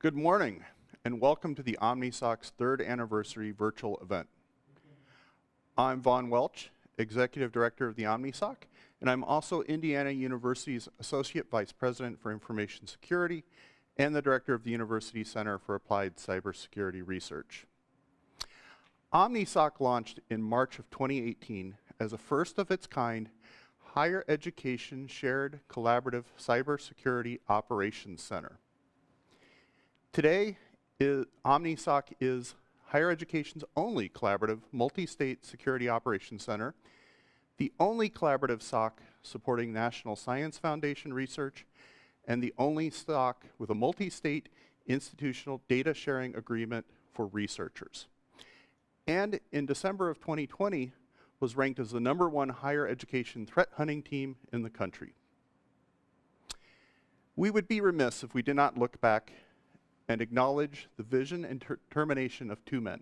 Good morning, and welcome to the OmniSOC's third anniversary virtual event. I'm Vaughn Welch, Executive Director of the OmniSOC, and I'm also Indiana University's Associate Vice President for Information Security and the Director of the University Center for Applied Cybersecurity Research. OmniSOC launched in March of 2018 as a first-of-its-kind higher education shared collaborative cybersecurity operations center. Today, OmniSOC is higher education's only collaborative multi-state security operations center, the only collaborative SOC supporting National Science Foundation research, and the only SOC with a multi-state institutional data sharing agreement for researchers. And in December of 2020, was ranked as the #1 higher education threat hunting team in the country. We would be remiss if we did not look back and acknowledge the vision and determination of two men.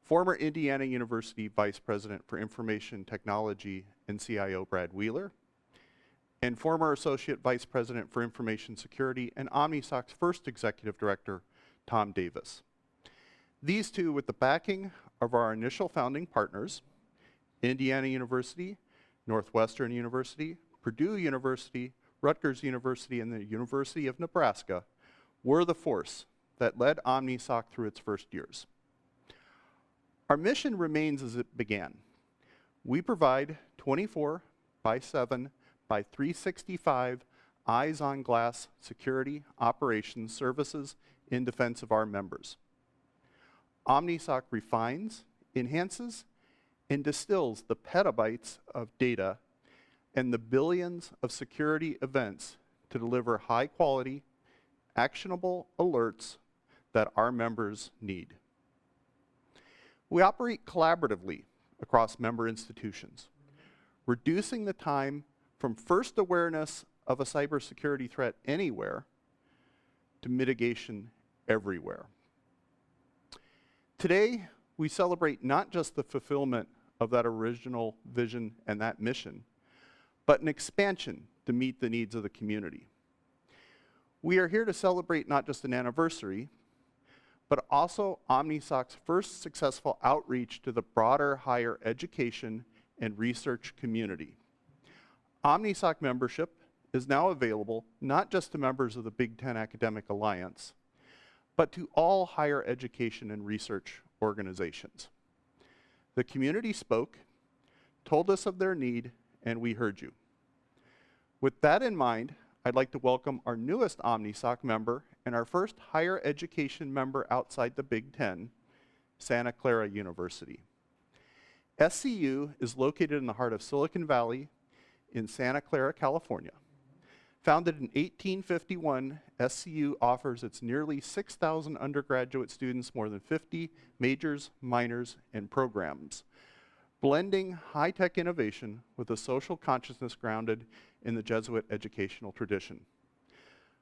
Former Indiana University Vice President for Information Technology and CIO Brad Wheeler, and former Associate Vice President for Information Security and OmniSOC's first Executive Director, Tom Davis. These two, with the backing of our initial founding partners, Indiana University, Northwestern University, Purdue University, Rutgers University, and the University of Nebraska, were the force that led OmniSOC through its first years. Our mission remains as it began. We provide 24/7 by 365 eyes-on-glass security operations services in defense of our members. OmniSOC refines, enhances, and distills the petabytes of data and the billions of security events to deliver high-quality, actionable alerts that our members need. We operate collaboratively across member institutions, reducing the time from first awareness of a cybersecurity threat anywhere to mitigation everywhere. Today, we celebrate not just the fulfillment of that original vision and that mission, but an expansion to meet the needs of the community. We are here to celebrate not just an anniversary, but also OmniSOC's first successful outreach to the broader higher education and research community. OmniSOC membership is now available not just to members of the Big Ten Academic Alliance, but to all higher education and research organizations. The community spoke, told us of their need, and we heard you. With that in mind, I'd like to welcome our newest OmniSOC member and our first higher education member outside the Big Ten, Santa Clara University. SCU is located in the heart of Silicon Valley in Santa Clara, California. Founded in 1851, SCU offers its nearly 6,000 undergraduate students more than 50 majors, minors, and programs, blending high-tech innovation with a social consciousness grounded in the Jesuit educational tradition.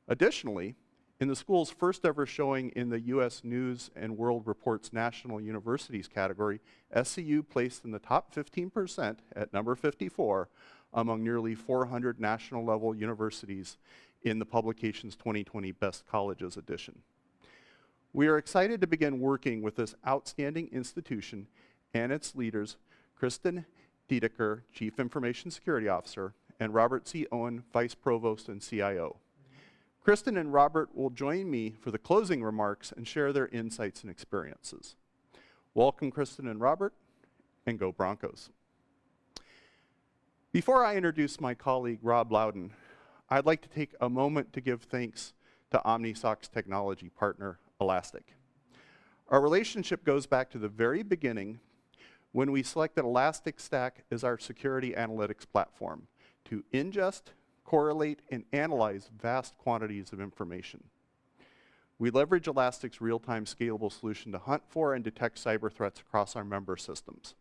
Additionally, in the school's first ever showing in the U.S. News and World Report's National Universities category, SCU placed in the top 15% at number 54 among nearly 400 national-level universities in the publication's 2020 Best Colleges edition. We are excited to begin working with this outstanding institution and its leaders, Kristen Dedeker, Chief Information Security Officer, and Robert C. Owen, Vice Provost and CIO. Kristen and Robert will join me for the closing remarks and share their insights and experiences. Welcome, Kristen and Robert, and go Broncos. Before I introduce my colleague, Rob Loudon, I'd like to take a moment to give thanks to OmniSOC's technology partner, Elastic. Our relationship goes back to the very beginning when we selected Elastic Stack as our security analytics platform to ingest, correlate, and analyze vast quantities of information. We leverage Elastic's real-time scalable solution to hunt for and detect cyber threats across our member systems.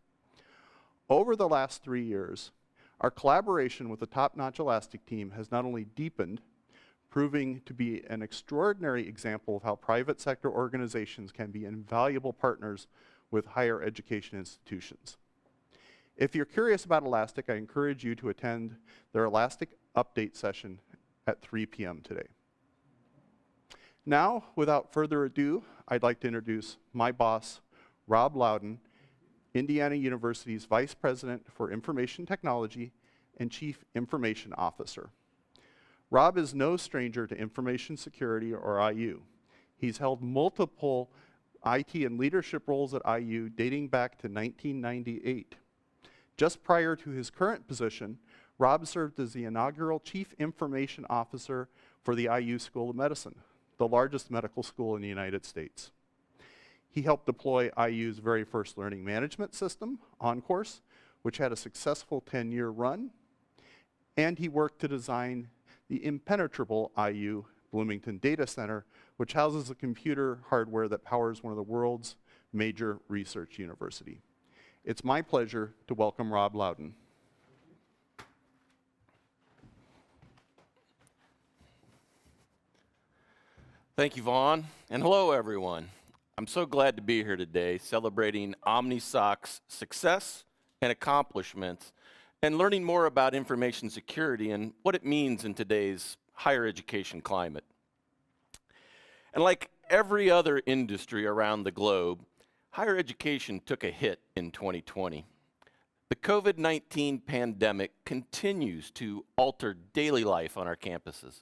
Over the last 3 years, our collaboration with the top-notch Elastic team has not only deepened, proving to be an extraordinary example of how private sector organizations can be invaluable partners with higher education institutions. If you're curious about Elastic, I encourage you to attend their Elastic update session at 3 p.m. today. Now, without further ado, I'd like to introduce my boss, Rob Loudon, Indiana University's Vice President for Information Technology and Chief Information Officer. Rob is no stranger to information security or IU. He's held multiple IT and leadership roles at IU dating back to 1998. Just prior to his current position, Rob served as the inaugural Chief Information Officer for the IU School of Medicine, the largest medical school in the United States. He helped deploy IU's very first learning management system, OnCourse, which had a successful 10-year run, and he worked to design the impenetrable IU Bloomington Data Center, which houses the computer hardware that powers one of the world's major research universities. It's my pleasure to welcome Rob Loudon. Thank you, Vaughn, and hello, everyone. I'm so glad to be here today celebrating OmniSOC's success and accomplishments and learning more about information security and what it means in today's higher education climate. And like every other industry around the globe, higher education took a hit in 2020. The COVID-19 pandemic continues to alter daily life on our campuses,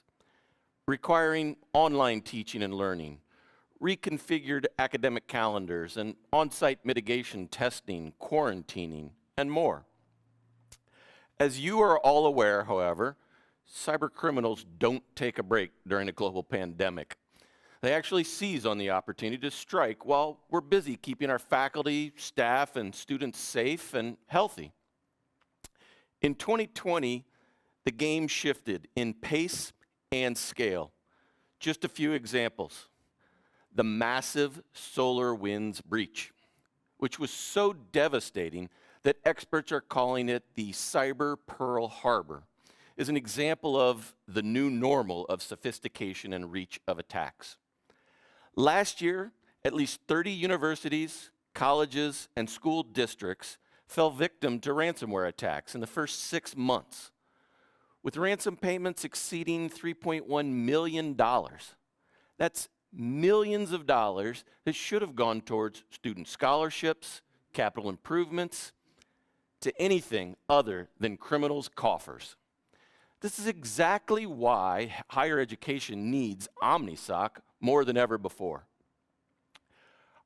requiring online teaching and learning, reconfigured academic calendars, and on-site mitigation testing, quarantining, and more. As you are all aware, however, cyber criminals don't take a break during a global pandemic. They actually seize on the opportunity to strike while we're busy keeping our faculty, staff, and students safe and healthy. In 2020, the game shifted in pace and scale. Just a few examples. The massive SolarWinds breach, which was so devastating that experts are calling it the Cyber Pearl Harbor, is an example of the new normal of sophistication and reach of attacks. Last year, at least 30 universities, colleges, and school districts fell victim to ransomware attacks in the first 6 months, with ransom payments exceeding $3.1 million. That's millions of dollars that should have gone towards student scholarships, capital improvements, to anything other than criminals' coffers. This is exactly why higher education needs OmniSOC more than ever before.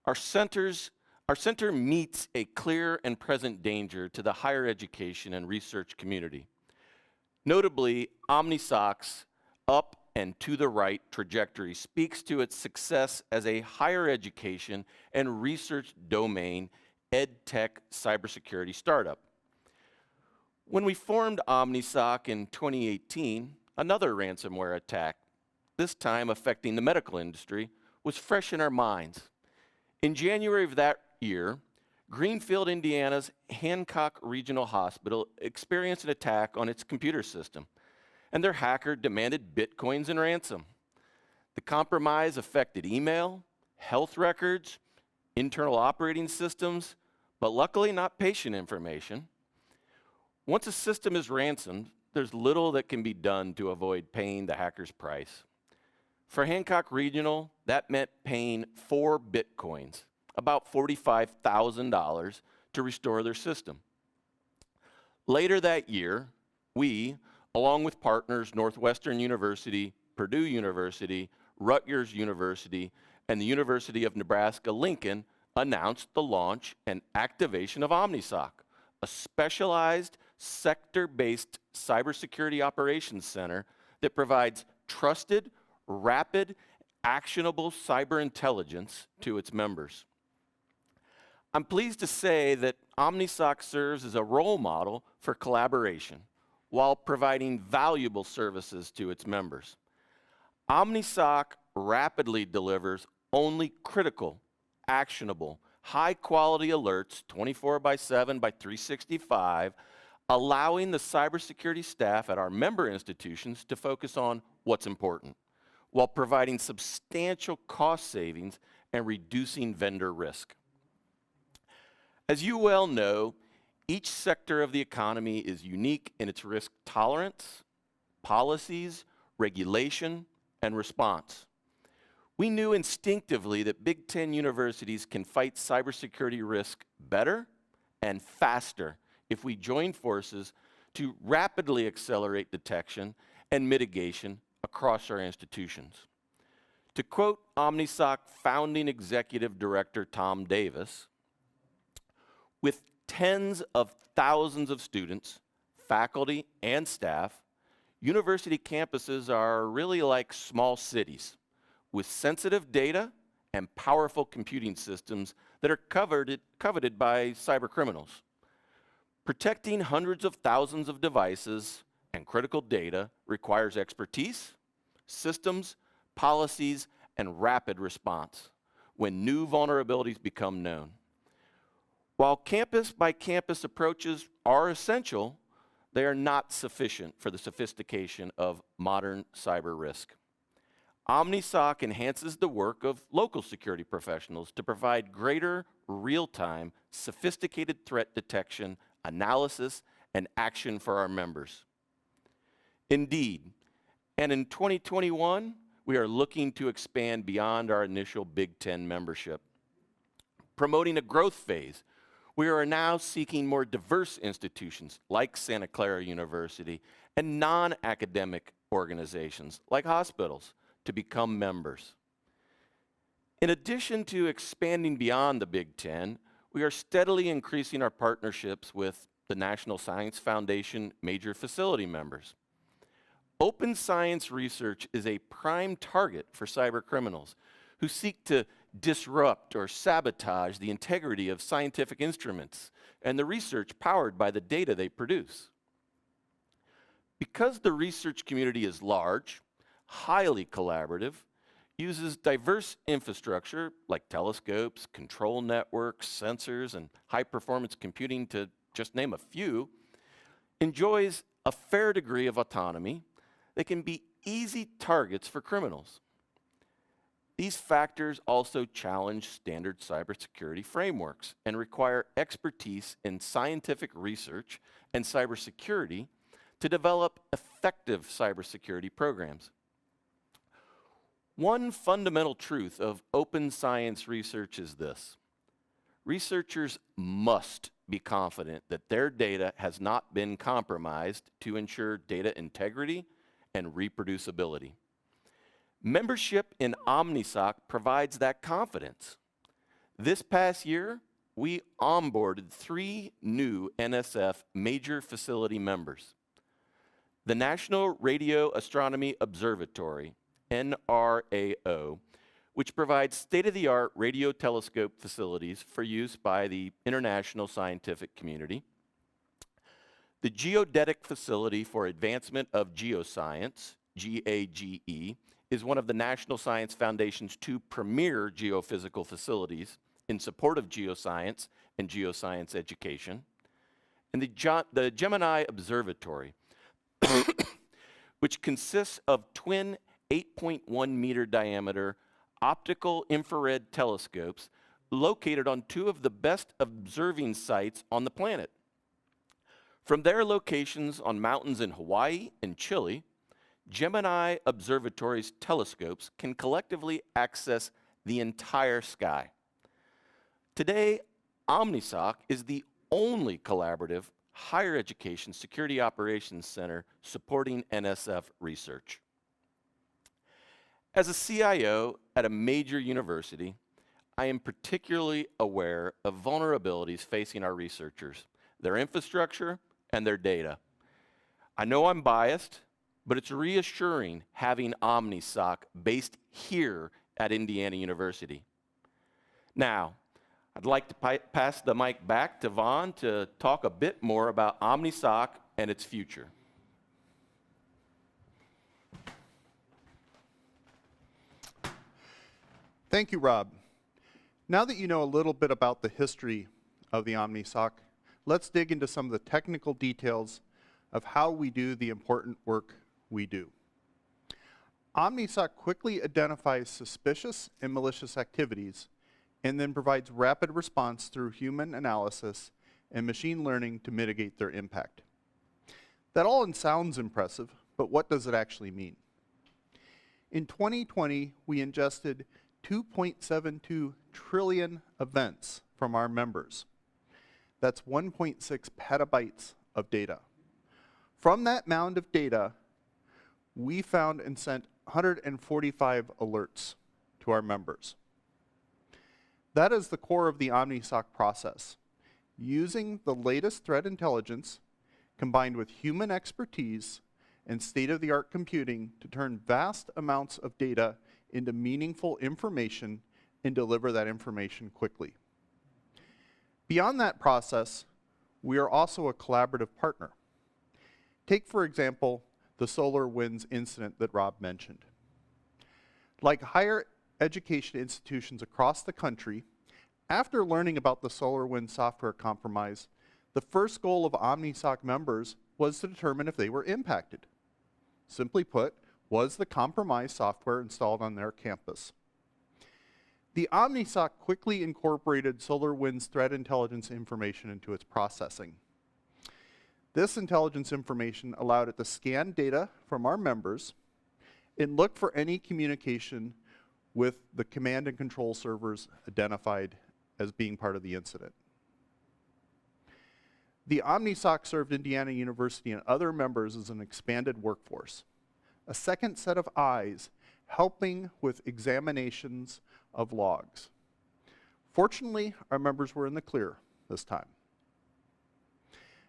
Our center meets a clear and present danger to the higher education and research community. Notably, OmniSOC's up and to the right trajectory speaks to its success as a higher education and research domain EdTech cybersecurity startup. When we formed OmniSOC in 2018, another ransomware attack, this time affecting the medical industry, was fresh in our minds. In January of that year, Greenfield, Indiana's Hancock Regional Hospital experienced an attack on its computer system, and their hacker demanded bitcoins in ransom. The compromise affected email, health records, internal operating systems, but luckily not patient information. Once a system is ransomed, there's little that can be done to avoid paying the hacker's price. For Hancock Regional, that meant paying 4 bitcoins, about $45,000, to restore their system. Later that year, we, along with partners Northwestern University, Purdue University, Rutgers University, and the University of Nebraska-Lincoln, announced the launch and activation of OmniSOC, a specialized sector-based cybersecurity operations center that provides trusted, rapid, actionable cyber intelligence to its members. I'm pleased to say that OmniSOC serves as a role model for collaboration while providing valuable services to its members. OmniSOC rapidly delivers only critical, actionable, high-quality alerts 24/7 by 365, allowing the cybersecurity staff at our member institutions to focus on what's important, while providing substantial cost savings and reducing vendor risk. As you well know, each sector of the economy is unique in its risk tolerance, policies, regulation, and response. We knew instinctively that Big Ten universities can fight cybersecurity risk better and faster if we join forces to rapidly accelerate detection and mitigation across our institutions. To quote OmniSOC founding executive director Tom Davis, with tens of thousands of students, faculty, and staff, university campuses are really like small cities with sensitive data and powerful computing systems that are coveted by cybercriminals. Protecting hundreds of thousands of devices and critical data requires expertise, systems, policies, and rapid response when new vulnerabilities become known. While campus-by-campus approaches are essential, they are not sufficient for the sophistication of modern cyber risk. OmniSOC enhances the work of local security professionals to provide greater real-time, sophisticated threat detection, analysis, and action for our members. Indeed, and in 2021, we are looking to expand beyond our initial Big Ten membership. Promoting a growth phase, we are now seeking more diverse institutions like Santa Clara University and non-academic organizations like hospitals to become members. In addition to expanding beyond the Big Ten, we are steadily increasing our partnerships with the National Science Foundation major facility members. Open science research is a prime target for cyber criminals who seek to disrupt or sabotage the integrity of scientific instruments and the research powered by the data they produce. Because the research community is large, highly collaborative, uses diverse infrastructure like telescopes, control networks, sensors, and high-performance computing, to just name a few, enjoys a fair degree of autonomy, they can be easy targets for criminals. These factors also challenge standard cybersecurity frameworks and require expertise in scientific research and cybersecurity to develop effective cybersecurity programs. One fundamental truth of open science research is this: researchers must be confident that their data has not been compromised to ensure data integrity and reproducibility. Membership in OmniSOC provides that confidence. This past year, we onboarded 3 new NSF major facility members. The National Radio Astronomy Observatory, NRAO, which provides state-of-the-art radio telescope facilities for use by the international scientific community. The Geodetic Facility for Advancement of Geoscience, GAGE, is one of the National Science Foundation's 2 premier geophysical facilities in support of geoscience and geoscience education. And the Gemini Observatory, which consists of twin 8.1 meter diameter optical infrared telescopes located on 2 of the best observing sites on the planet. From their locations on mountains in Hawaii and Chile, Gemini Observatory's telescopes can collectively access the entire sky. Today, OmniSOC is the only collaborative higher education security operations center supporting NSF research. As a CIO at a major university, I am particularly aware of vulnerabilities facing our researchers, their infrastructure, and their data. I know I'm biased, but it's reassuring having OmniSOC based here at Indiana University. Now, I'd like to pass the mic back to Vaughn to talk a bit more about OmniSOC and its future. Thank you, Rob. Now that you know a little bit about the history of the OmniSOC, let's dig into some of the technical details of how we do the important work we do. OmniSOC quickly identifies suspicious and malicious activities and then provides rapid response through human analysis and machine learning to mitigate their impact. That all sounds impressive, but what does it actually mean? In 2020, we ingested 2.72 trillion events from our members. That's 1.6 petabytes of data. From that mound of data, we found and sent 145 alerts to our members. That is the core of the OmniSOC process, using the latest threat intelligence combined with human expertise and state-of-the-art computing to turn vast amounts of data into meaningful information and deliver that information quickly. Beyond that process, we are also a collaborative partner. Take, for example, the SolarWinds incident that Rob mentioned. Like higher education institutions across the country, after learning about the SolarWinds software compromise, the first goal of OmniSOC members was to determine if they were impacted. Simply put, was the compromised software installed on their campus? The OmniSOC quickly incorporated SolarWinds threat intelligence information into its processing. This intelligence information allowed it to scan data from our members and look for any communication with the command and control servers identified as being part of the incident. The OmniSOC served Indiana University and other members as an expanded workforce, a second set of eyes helping with examinations of logs. Fortunately, our members were in the clear this time.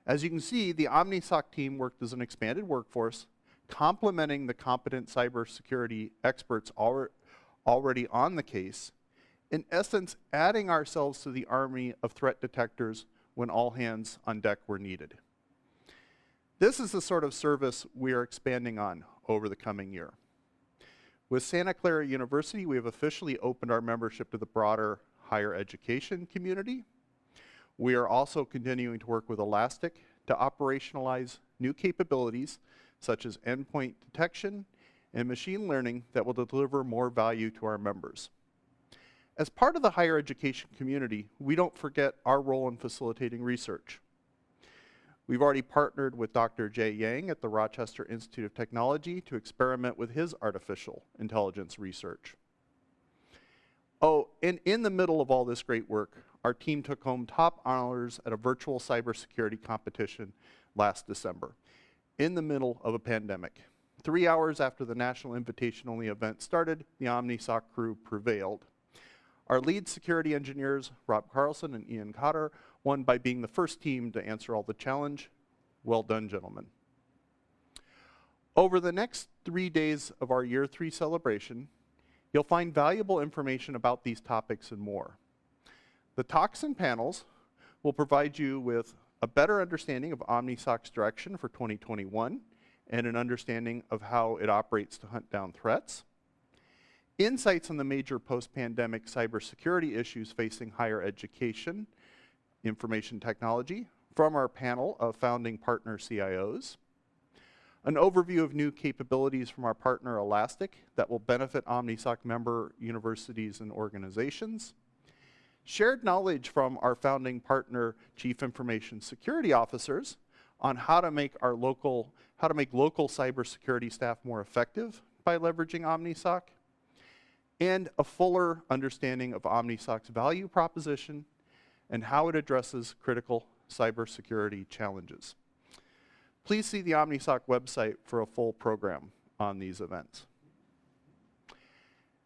As you can see, the OmniSOC team worked as an expanded workforce, complementing the competent cybersecurity experts already on the case, in essence, adding ourselves to the army of threat detectors when all hands on deck were needed. This is the sort of service we are expanding on over the coming year. With Santa Clara University, we have officially opened our membership to the broader higher education community. We are also continuing to work with Elastic to operationalize new capabilities such as endpoint detection and machine learning that will deliver more value to our members. As part of the higher education community, we don't forget our role in facilitating research. We've already partnered with Dr. Jay Yang at the Rochester Institute of Technology to experiment with his artificial intelligence research. Oh, and in the middle of all this great work, our team took home top honors at a virtual cybersecurity competition last December, in the middle of a pandemic. 3 hours after the national invitation-only event started, the OmniSOC crew prevailed. Our lead security engineers, Rob Carlson and Ian Cotter, won by being the first team to answer all the challenge. Well done, gentlemen. Over the next 3 days of our Year 3 celebration, you'll find valuable information about these topics and more. The talks and panels will provide you with a better understanding of OmniSOC's direction for 2021 and an understanding of how it operates to hunt down threats. Insights on the major post-pandemic cybersecurity issues facing higher education, information technology, from our panel of founding partner CIOs. An overview of new capabilities from our partner Elastic that will benefit OmniSOC member universities and organizations. Shared knowledge from our founding partner Chief Information Security Officers on how to make local cybersecurity staff more effective by leveraging OmniSOC. And a fuller understanding of OmniSOC's value proposition and how it addresses critical cybersecurity challenges. Please see the OmniSOC website for a full program on these events.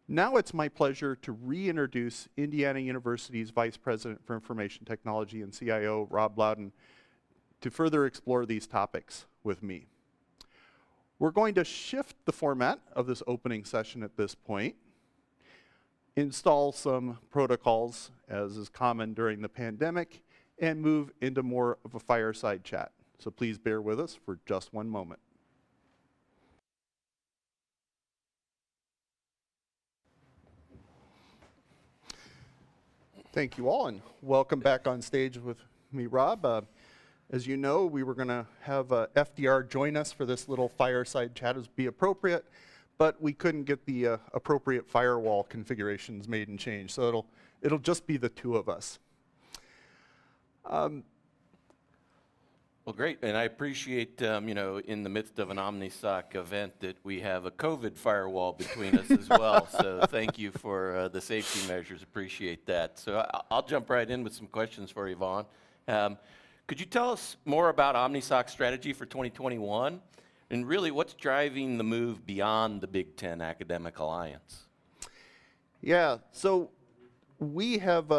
Now it's my pleasure to reintroduce Indiana University's Vice President for Information Technology and CIO, Rob Loudon, to further explore these topics with me. We're going to shift the format of this opening session at this point, install some protocols as is common during the pandemic, and move into more of a fireside chat. So please bear with us for just one moment. Thank you all, and welcome back on stage with me, Rob. As you know, we were going to have FDR join us for this little fireside chat as be appropriate, but we couldn't get the appropriate firewall configurations made and changed, so it'll just be the two of us. Well, great, and I appreciate, in the midst of an OmniSOC event that we have a COVID firewall between us as well. So thank you for the safety measures. Appreciate that. So I'll jump right in with some questions for you, Vaughn. Could you tell us more about OmniSOC's strategy for 2021, and really what's driving the move beyond the Big Ten Academic Alliance? Yeah, so we have,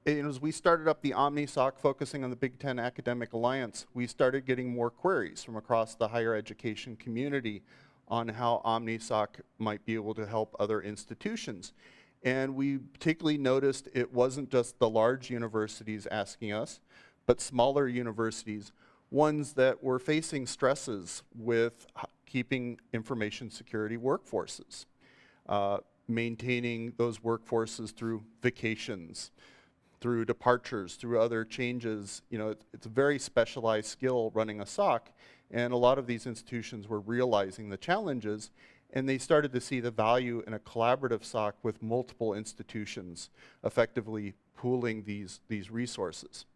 as we started up the OmniSOC focusing on the Big Ten Academic Alliance, we started getting more queries from across the higher education community on how OmniSOC might be able to help other institutions. And we particularly noticed it wasn't just the large universities asking us, but smaller universities, ones that were facing stresses with keeping information security workforces, maintaining those workforces through vacations, through departures, through other changes. It's a very specialized skill running a SOC, and a lot of these institutions were realizing the challenges, and they started to see the value in a collaborative SOC with multiple institutions effectively pooling these resources.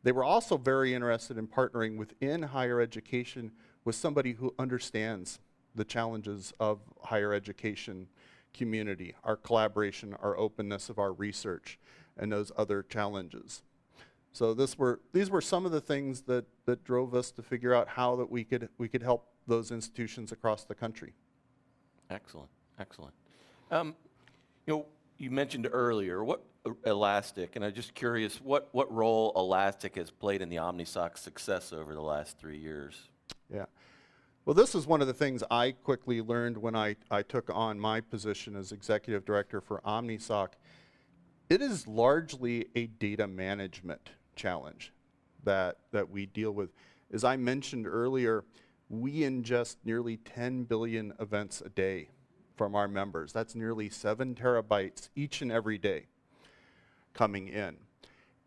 They were also very interested in partnering within higher education with somebody who understands the challenges of higher education community, our collaboration, our openness of our research, and those other challenges. So these were some of the things that drove us to figure out how that we could help those institutions across the country. Excellent, excellent. You mentioned earlier Elastic, and I'm just curious what role Elastic has played in the OmniSOC success over the last 3 years. Yeah. Well, this is one of the things I quickly learned when I took on my position as executive director for OmniSOC. It is largely a data management challenge that we deal with. As I mentioned earlier, we ingest nearly 10 billion events a day from our members. That's nearly 7 terabytes each and every day coming in.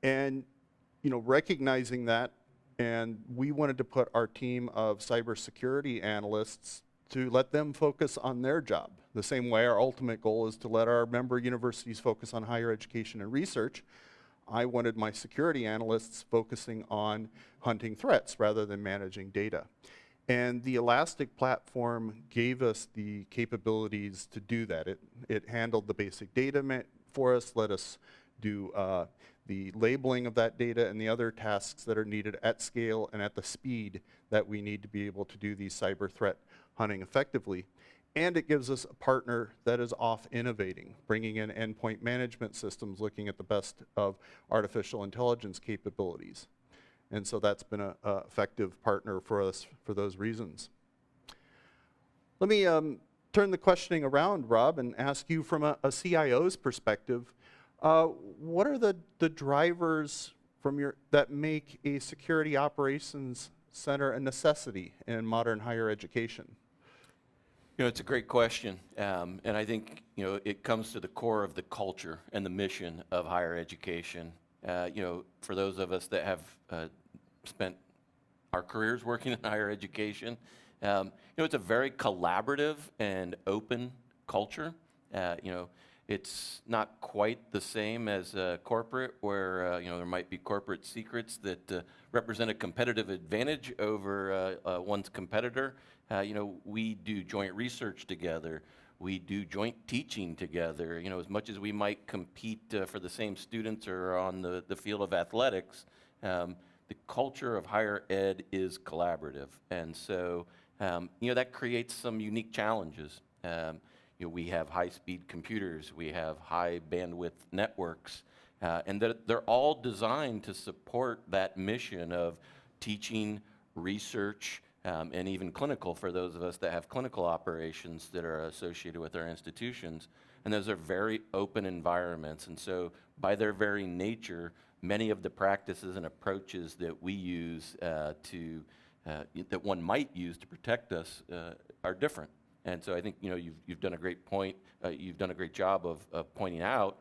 And recognizing that, and we wanted to put our team of cybersecurity analysts to let them focus on their job. The same way our ultimate goal is to let our member universities focus on higher education and research. I wanted my security analysts focusing on hunting threats rather than managing data. And the Elastic platform gave us the capabilities to do that. It handled the basic data for us, let us do the labeling of that data and the other tasks that are needed at scale and at the speed that we need to be able to do these cyber threat hunting effectively. And it gives us a partner that is off innovating, bringing in endpoint management systems, looking at the best of artificial intelligence capabilities. And so that's been an effective partner for us for those reasons. Let me turn the questioning around, Rob, and ask you from a CIO's perspective, what are the drivers that make a security operations center a necessity in modern higher education? It's a great question, and I think it comes to the core of the culture and the mission of higher education. For those of us that have spent our careers working in higher education, it's a very collaborative and open culture. It's not quite the same as corporate, where there might be corporate secrets that represent a competitive advantage over one's competitor. We do joint research together. We do joint teaching together. As much as we might compete for the same students or on the field of athletics, the culture of higher ed is collaborative, and so that creates some unique challenges. We have high-speed computers, we have high bandwidth networks, and they're all designed to support that mission of teaching, research, and even clinical for those of us that have clinical operations that are associated with our institutions. And those are very open environments, and so by their very nature, many of the practices and approaches that we use that one might use to protect us are different. And so I think you've done a great point. You've done a great job of pointing out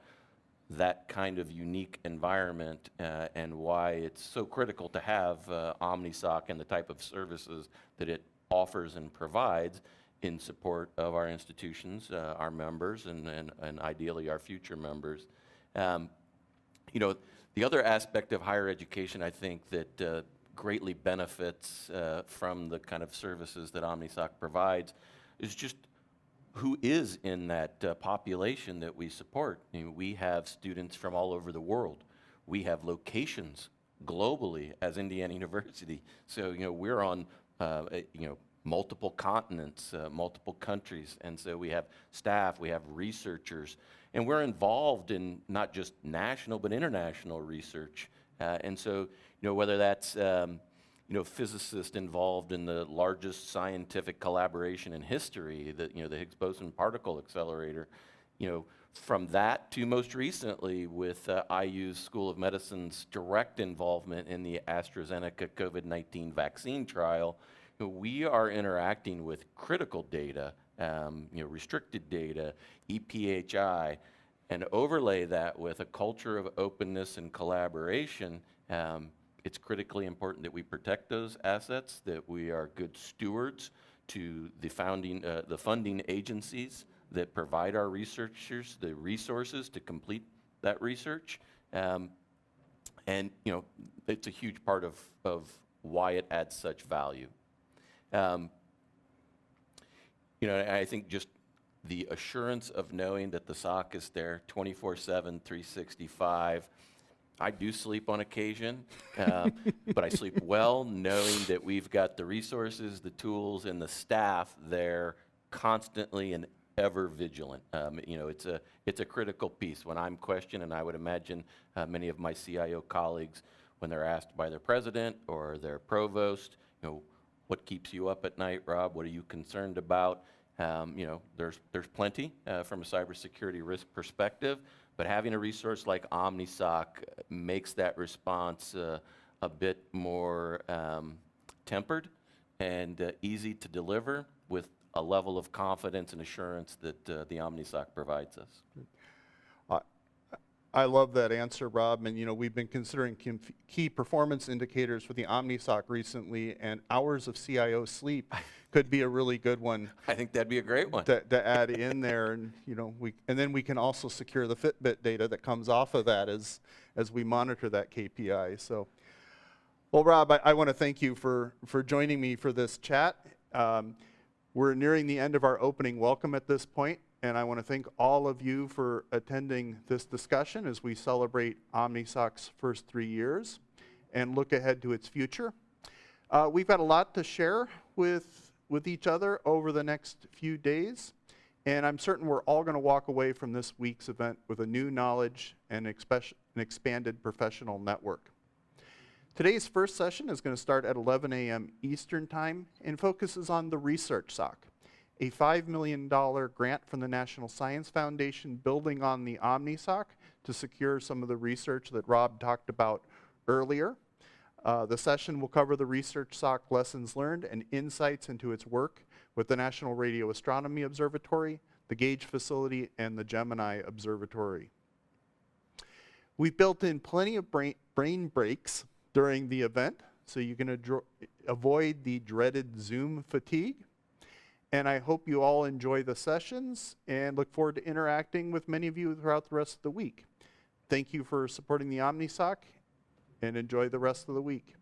that kind of unique environment and why it's so critical to have OmniSOC and the type of services that it offers and provides in support of our institutions, our members, and ideally our future members. The other aspect of higher education, I think, that greatly benefits from the kind of services that OmniSOC provides is just who is in that population that we support. You know, we have students from all over the world. We have locations globally as Indiana University. So, you know, we're on, you know, multiple continents, multiple countries. And so we have staff, we have researchers, and we're involved in not just national but international research. And so, you know, whether that's, you know, physicists involved in the largest scientific collaboration in history, the, you know, the Higgs boson particle accelerator, you know, from that to most recently with IU's School of Medicine's direct involvement in the AstraZeneca COVID-19 vaccine trial, you know, we are interacting with critical data, you know, restricted data, EPHI, and overlay that with a culture of openness and collaboration. It's critically important that we protect those assets, that we are good stewards to the funding agencies that provide our researchers the resources to complete that research. And, you know, it's a huge part of why it adds such value. You know, I think just the assurance of knowing that the SOC is there 24/7, 365. I do sleep on occasion, but I sleep well knowing that we've got the resources, the tools, and the staff there constantly and ever vigilant. You know, it's a critical piece. When I'm questioned, and I would imagine many of my CIO colleagues, when they're asked by their president or their provost, you know, what keeps you up at night, Rob? What are you concerned about? You know, there's plenty from a cybersecurity risk perspective, but having a resource like OmniSOC makes that response a bit more tempered and easy to deliver with a level of confidence and assurance that the OmniSOC provides us. I love that answer, Rob. And, you know, we've been considering key performance indicators for the OmniSOC recently, and hours of CIO sleep could be a really good one. I think that'd be a great one. To add in there, and, you know, and then we can also secure the Fitbit data that comes off of that as we monitor that KPI. So, well, Rob, I want to thank you for joining me for this chat. We're nearing the end of our opening welcome at this point. And I want to thank all of you for attending this discussion as we celebrate OmniSOC's first 3 years and look ahead to its future. We've got a lot to share with each other over the next few days, and I'm certain we're all going to walk away from this week's event with a new knowledge and an expanded professional network. Today's first session is going to start at 11 a.m. Eastern Time and focuses on the Research SOC, a $5 million grant from the National Science Foundation building on the OmniSOC to secure some of the research that Rob talked about earlier. The session will cover the Research SOC lessons learned and insights into its work with the National Radio Astronomy Observatory, the Gauge Facility, and the Gemini Observatory. We've built in plenty of brain breaks during the event, so you can avoid the dreaded Zoom fatigue. And I hope you all enjoy the sessions and look forward to interacting with many of you throughout the rest of the week. Thank you for supporting the OmniSOC, and enjoy the rest of the week.